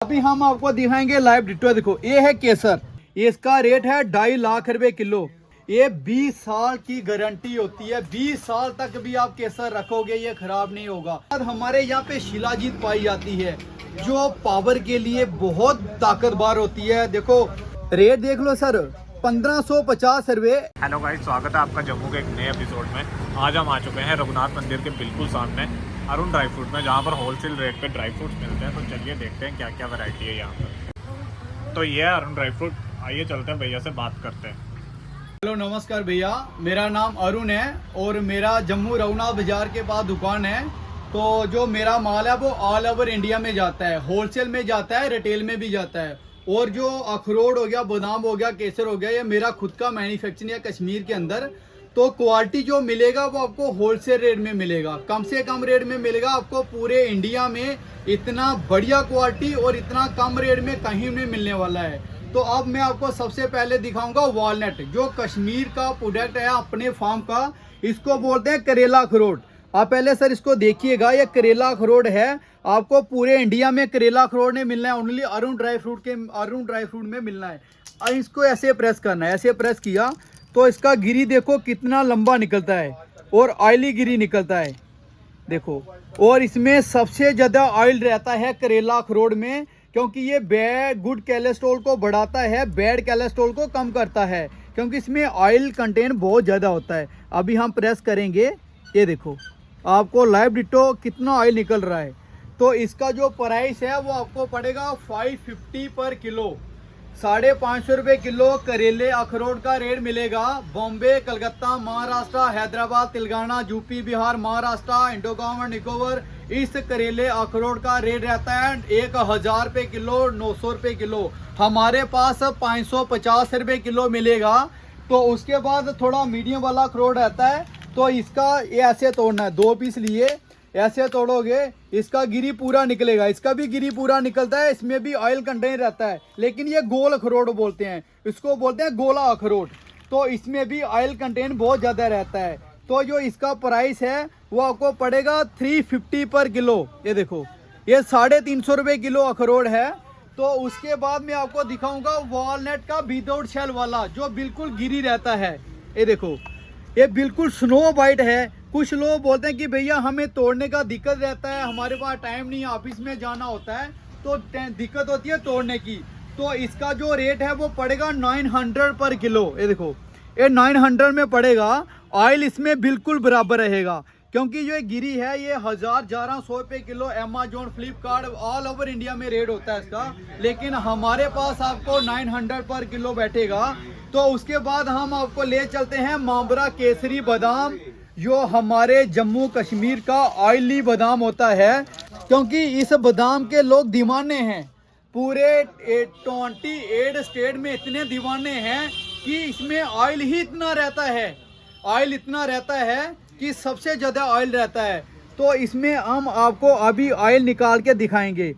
अभी हम आपको दिखाएंगे लाइव डिटो। देखो ये है केसर, इसका रेट है 2.5 लाख रुपए किलो। ये 20 साल की गारंटी होती है, 20 साल तक भी आप केसर रखोगे ये खराब नहीं होगा। और हमारे यहाँ पे शिलाजीत पाई जाती है जो पावर के लिए बहुत ताकतवर होती है। देखो रेट देख लो सर, 1550 रुपए। हेलो गाइस, स्वागत है आपका जम्मू के एक नए एपिसोड में। आज हम आ चुके हैं रघुनाथ मंदिर के बिल्कुल सामने अरुण ड्राई फ्रूट में, जहाँ पर होलसेल रेट पे ड्राई फ्रूट्स मिलते हैं। तो चलिए देखते हैं क्या क्या वैरायटी है यहाँ पर। तो ये है अरुण ड्राई फ्रूट, आइए चलते हैं भैया से बात करते हैं। हेलो नमस्कार भैया, मेरा नाम अरुण है और मेरा जम्मू रघुनाथ बाजार के पास दुकान है। तो जो मेरा माल है वो ऑल ओवर इंडिया में जाता है, होलसेल में जाता है, रिटेल में भी जाता है। और जो अखरोट हो गया, बादाम हो गया, केसर हो गया, ये मेरा खुद का मैन्युफैक्चरिंग है कश्मीर के अंदर। तो क्वालिटी जो मिलेगा वो आपको होलसेल रेट में मिलेगा, कम से कम रेट में मिलेगा आपको। पूरे इंडिया में इतना बढ़िया क्वालिटी और इतना कम रेट में कहीं नहीं मिलने वाला है। तो अब मैं आपको सबसे पहले दिखाऊंगा वॉलनट, जो कश्मीर का प्रोडक्ट है अपने फार्म का। इसको बोलते हैं करेला अखरोट। आप पहले सर इसको देखिएगा, ये करेला अखरोट है। आपको पूरे इंडिया में करेला अखरोट नहीं मिलना है, ओनली अरुण ड्राई फ्रूट में मिलना है। और इसको ऐसे प्रेस करना है, ऐसे प्रेस किया तो इसका गिरी देखो कितना लंबा निकलता है और ऑयली गिरी निकलता है, देखो। और इसमें सबसे ज़्यादा ऑयल रहता है करेला अखरोट में, क्योंकि ये गुड कोलेस्ट्रॉल को बढ़ाता है, बैड कोलेस्ट्रॉल को कम करता है, क्योंकि इसमें ऑयल कंटेंट बहुत ज़्यादा होता है। अभी हम प्रेस करेंगे, ये देखो आपको लाइव डिटो कितना ऑयल निकल रहा है। तो इसका जो प्राइस है वो आपको पड़ेगा 550 पर किलो, 550 रुपये किलो करेले अखरोट का रेट मिलेगा। बॉम्बे, कलकत्ता, महाराष्ट्र, हैदराबाद, तेलंगाना, यूपी, बिहार, महाराष्ट्र, अंडमान निकोबार, इस करेले अखरोट का रेट रहता है 1000 रुपये किलो, 900 रुपये किलो। हमारे पास 550 रुपये किलो मिलेगा। तो उसके बाद थोड़ा मीडियम वाला अखरोट रहता है, तो इसका ये ऐसे तोड़ना है, 2 पीस लिए ऐसे तोड़ोगे, इसका गिरी पूरा निकलेगा। इसका भी गिरी पूरा निकलता है, इसमें भी ऑयल कंटेंट रहता है, लेकिन ये गोल अखरोट बोलते हैं, इसको बोलते हैं गोला अखरोट। तो इसमें भी ऑयल कंटेंट बहुत ज़्यादा रहता है। तो जो इसका प्राइस है वो आपको पड़ेगा 350 पर किलो। ये देखो ये 350 रुपये किलो अखरोट है। तो उसके बाद मैं आपको दिखाऊंगा वॉलनट का विदाउट शेल वाला, जो बिल्कुल गिरी रहता है। ये देखो ये बिल्कुल स्नो वाइट है। कुछ लोग बोलते हैं कि भैया हमें तोड़ने का दिक्कत रहता है, हमारे पास टाइम नहीं है, ऑफिस में जाना होता है, तो दिक्कत होती है तोड़ने की। तो इसका जो रेट है वो पड़ेगा 900 पर किलो। ये देखो ये 900 में पड़ेगा। ऑयल इसमें बिल्कुल बराबर रहेगा, क्योंकि जो गिरी है ये 1100 रुपये kilo Amazon, Flipkart, all over India में रेट होता है इसका, लेकिन हमारे पास आपको 900 पर किलो बैठेगा। तो उसके बाद हम आपको ले चलते हैं मामरा केसरी बादाम, जो हमारे जम्मू कश्मीर का ऑयली बादाम होता है, क्योंकि इस बादाम के लोग दीवाने हैं। पूरे 28 स्टेट में इतने दीवाने हैं कि इसमें ऑयल ही इतना रहता है, ऑयल इतना रहता है कि सबसे ज़्यादा ऑयल रहता है। तो इसमें हम आपको अभी ऑयल निकाल के दिखाएंगे।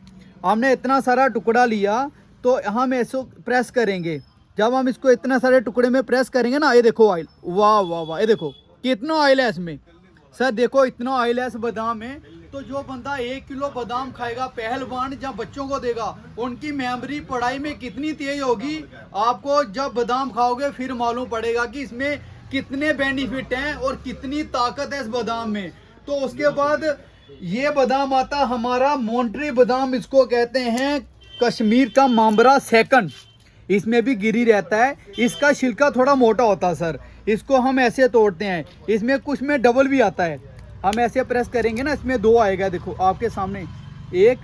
हमने इतना सारा टुकड़ा लिया, तो हम ऐसे प्रेस करेंगे। जब हम इसको इतना सारे टुकड़े में प्रेस करेंगे ना, ये देखो ऑयल, वाह वाह वाह, ये देखो कितना ऑयल है इसमें। सर देखो इतना ऑयल है इस बादाम में। तो जो बंदा 1 किलो बादाम खाएगा, पहलवान जब बच्चों को देगा, उनकी मेमोरी पढ़ाई में कितनी तेज होगी, आपको जब बादाम खाओगे फिर मालूम पड़ेगा कि इसमें कितने बेनिफिट हैं और कितनी ताकत है इस बादाम में। तो उसके बाद ये बादाम आता हमारा मोन्ट्री बादाम, इसको कहते हैं कश्मीर का मामरा सेकंड। इसमें भी गिरी रहता है, इसका छिलका थोड़ा मोटा होता है सर। इसको हम ऐसे तोड़ते हैं, इसमें कुछ में डबल भी आता है। हम ऐसे प्रेस करेंगे ना, इसमें 2 आएगा, देखो आपके सामने एक,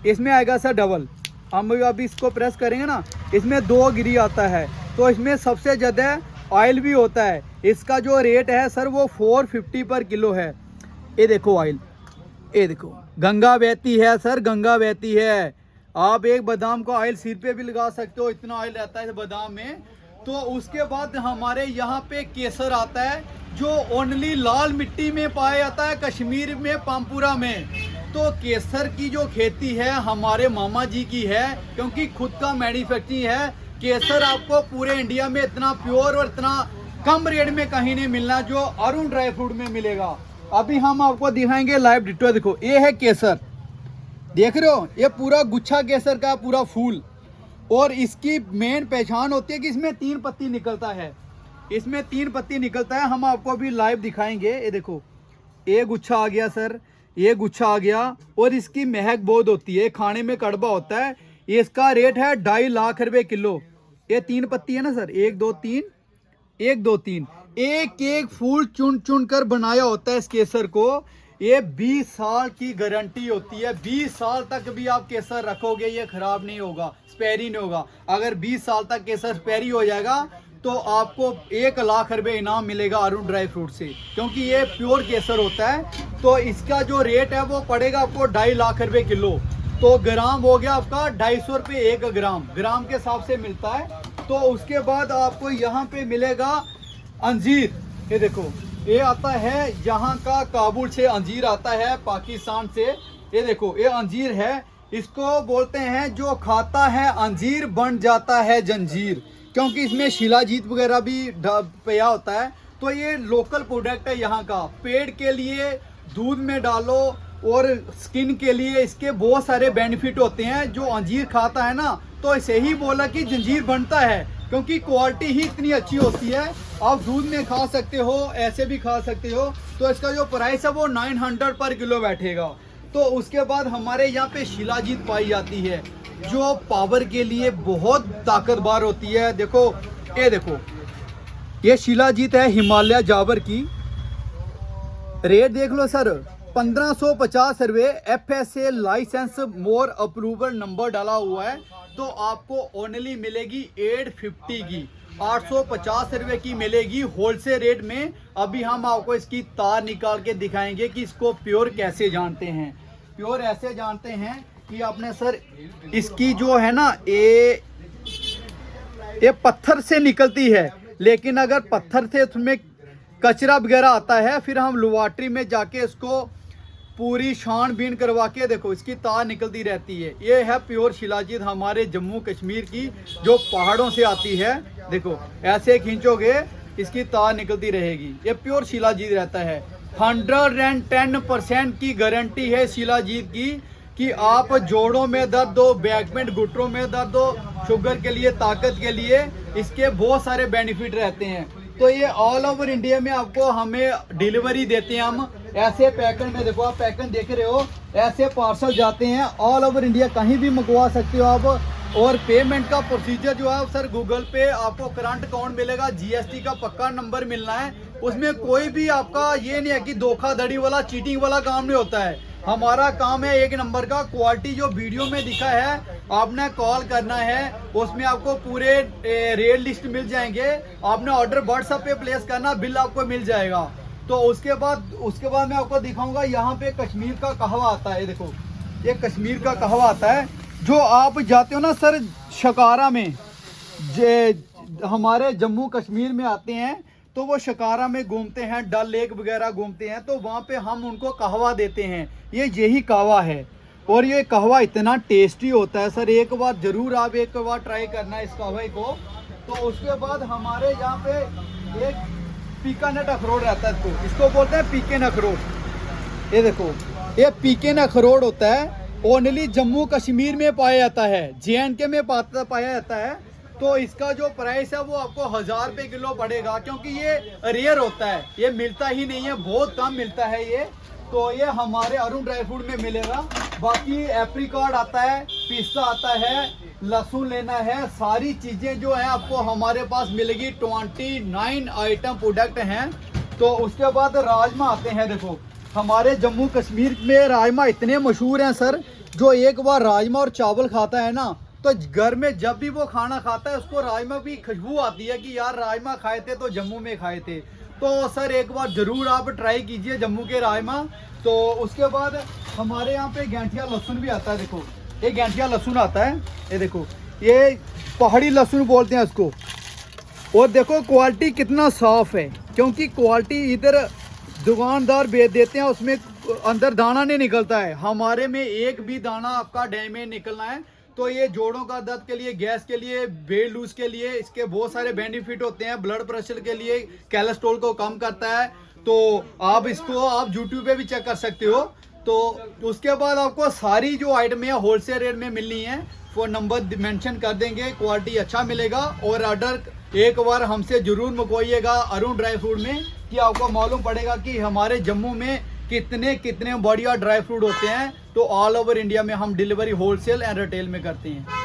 इसमें आएगा सर डबल। हम अभी इसको प्रेस करेंगे ना, इसमें 2 गिरी आता है। तो इसमें सबसे ज़्यादा ऑयल भी होता है। इसका जो रेट है सर वो 450 पर किलो है। ये देखो ऑयल, ये देखो गंगा बहती है सर, गंगा बहती है। आप एक बादाम का ऑयल सिर पे भी लगा सकते हो, इतना ऑयल रहता है इस बादाम में। तो उसके बाद हमारे यहाँ पे केसर आता है, जो ओनली लाल मिट्टी में पाया जाता है कश्मीर में, पामपुरा में। तो केसर की जो खेती है हमारे मामा जी की है, क्योंकि खुद का मैन्युफैक्चरिंग है। केसर आपको पूरे इंडिया में इतना प्योर और इतना कम रेट में कहीं नहीं मिलना जो अरुण ड्राई फ्रूट में मिलेगा। अभी हम आपको दिखाएंगे लाइव डिटो। देखो ये है केसर, देख रहे हो, ये पूरा गुच्छा केसर का पूरा फूल। और इसकी मेन पहचान होती है कि इसमें 3 पत्ती निकलता है। इसमें 3 पत्ती निकलता है, हम आपको अभी लाइव दिखाएंगे। ये देखो, ये गुच्छा आ गया सर, ये गुच्छा आ गया। और इसकी महक बहुत होती है, खाने में कड़वा होता है। इसका रेट है 2.5 लाख रुपए किलो। ये 3 पत्ती है ना सर, 1 2 3, 1 2 3, एक एक फूल चुन चुन कर बनाया होता है इस केसर को। ये 20 साल की गारंटी होती है। 20 साल तक भी आप केसर रखोगे, ये खराब नहीं होगा, एक्सपायरी नहीं होगा। अगर 20 साल तक केसर एक्सपायरी हो जाएगा तो आपको 1 लाख रुपए इनाम मिलेगा अरुण ड्राई फ्रूट से, क्योंकि ये प्योर केसर होता है। तो इसका जो रेट है वो पड़ेगा आपको 2.5 लाख रुपए किलो। तो ग्राम हो गया आपका 250 रुपये 1 ग्राम, ग्राम के हिसाब से मिलता है। तो उसके बाद आपको यहाँ पे मिलेगा अंजीर। ये देखो, ये आता है यहाँ का, काबुल से अंजीर आता है, पाकिस्तान से। ये देखो, ये अंजीर है। इसको बोलते हैं जो खाता है अंजीर बन जाता है जंजीर, क्योंकि इसमें शिलाजीत वगैरह भी पिया होता है। तो ये लोकल प्रोडक्ट है यहाँ का। पेड़ के लिए दूध में डालो और स्किन के लिए इसके बहुत सारे बेनिफिट होते हैं। जो अंजीर खाता है ना, तो इसे ही बोला कि जंजीर बनता है, क्योंकि क्वालिटी ही इतनी अच्छी होती है। आप दूध में खा सकते हो, ऐसे भी खा सकते हो। तो इसका जो प्राइस है वो 900 पर किलो बैठेगा। तो उसके बाद हमारे यहाँ पे शिलाजीत पाई जाती है, जो पावर के लिए बहुत ताकतवर होती है। देखो, ये देखो, ये शिलाजीत है हिमालय जावर की। रेट देख लो सर, 1550 रुपये। FSA licence more approval number डाला हुआ है। तो आपको ओनली मिलेगी 850 की, 850 रुपये की मिलेगी होलसेल रेट में। अभी हम आपको इसकी तार निकाल के दिखाएंगे कि इसको प्योर कैसे जानते हैं। प्योर ऐसे जानते हैं कि आपने सर, इसकी जो है ना, ये पत्थर से निकलती है। लेकिन अगर पत्थर से उसमें कचरा वगैरह आता है, फिर हम लुवाट्री में जाके इसको पूरी छानबीन करवा के, देखो, इसकी तार निकलती रहती है। ये है प्योर शिलाजीत हमारे जम्मू कश्मीर की, जो पहाड़ों से आती है। देखो, ऐसे खींचोगे इसकी तार निकलती रहेगी। ये प्योर शिलाजीत रहता है। 110% की गारंटी है शिलाजीत की कि आप जोड़ों में दर्द हो, बैक में, घुटनों में दर्द हो, शुगर के लिए, ताकत के लिए, इसके बहुत सारे बेनिफिट रहते हैं। तो ये ऑल ओवर इंडिया में आपको हमें डिलीवरी देते हैं हम ऐसे पैकेट में। देखो, आप पैकेट देख रहे हो, ऐसे पार्सल जाते हैं ऑल ओवर इंडिया, कहीं भी मंगवा सकते हो आप। और पेमेंट का प्रोसीजर जो है सर, गूगल पे आपको करंट अकाउंट मिलेगा, GST का पक्का नंबर मिलना है। उसमें कोई भी आपका ये नहीं है कि धोखाधड़ी वाला, चीटिंग वाला काम नहीं होता है। हमारा काम है 1 नंबर का। क्वालिटी जो वीडियो में दिखा है, आपने कॉल करना है, उसमें आपको पूरे रेट लिस्ट मिल जाएंगे। आपने ऑर्डर व्हाट्सएप पे प्लेस करना, बिल आपको मिल जाएगा। तो उसके बाद मैं आपको दिखाऊंगा, यहाँ पे कश्मीर का कहवा आता है। देखो, ये कश्मीर का कहवा आता है। जो आप जाते हो ना सर शिकारा में, हमारे जम्मू कश्मीर में आते हैं, तो वो शिकारा में घूमते हैं, डल लेक वगैरह घूमते हैं, तो वहाँ पे हम उनको कहवा देते हैं। ये यही कहवा है। और ये कहवा इतना टेस्टी होता है सर, एक बार जरूर आप एक बार ट्राई करना इस कहवे को। तो उसके बाद हमारे यहाँ पे एक पीकानट अखरोट रहता है, इसको बोलते हैं पीकन अखरोट। ये देखो, ये पीकन अखरोट होता है, ओनली जम्मू कश्मीर में पाया जाता है, JNK में पाया जाता है। तो इसका जो प्राइस है वो आपको 1000 रुपये किलो पड़ेगा, क्योंकि ये रेयर होता है, ये मिलता ही नहीं है, बहुत कम मिलता है ये। तो ये हमारे अरुण ड्राई फ्रूट में मिलेगा। बाकी एप्रिकॉट आता है, पिस्ता आता है, लहसुन लेना है, सारी चीज़ें जो है आपको हमारे पास मिलेगी। 29 आइटम प्रोडक्ट हैं। तो उसके बाद राजमा आते हैं। देखो, हमारे जम्मू कश्मीर में राजमा इतने मशहूर हैं सर, जो एक बार राजमा और चावल खाता है ना, तो घर में जब भी वो खाना खाता है, उसको राजमा की खुशबू आती है कि यार राजमा खाए थे तो जम्मू में खाए थे। तो सर एक बार ज़रूर आप ट्राई कीजिए जम्मू के राजमा। तो उसके बाद हमारे यहाँ पे गेंठिया लहसुन भी आता है। देखो, ये गेंठिया लहसुन आता है। ये देखो, ये पहाड़ी लहसुन बोलते हैं इसको। और देखो क्वालिटी कितना साफ़ है, क्योंकि क्वालिटी इधर दुकानदार बेच देते हैं, उसमें अंदर दाना नहीं निकलता है। हमारे में एक भी दाना आपका डैमेज निकलना है। तो ये जोड़ों का दर्द के लिए, गैस के लिए, वेट लूज के लिए इसके बहुत सारे बेनिफिट होते हैं। ब्लड प्रेशर के लिए, कोलेस्ट्रॉल को कम करता है। तो आप इसको आप YouTube पे भी चेक कर सकते हो। तो उसके बाद आपको सारी जो आइटमें होलसेल रेट में मिलनी है, फोन नंबर मेंशन कर देंगे, क्वालिटी अच्छा मिलेगा। और ऑर्डर एक बार हमसे जरूर मंगवाइएगा अरुण ड्राई फ्रूट में, कि आपको मालूम पड़ेगा कि हमारे जम्मू में कितने कितने बढ़िया ड्राई फ्रूट होते हैं। तो ऑल ओवर इंडिया में हम डिलीवरी होलसेल एंड रिटेल में करते हैं।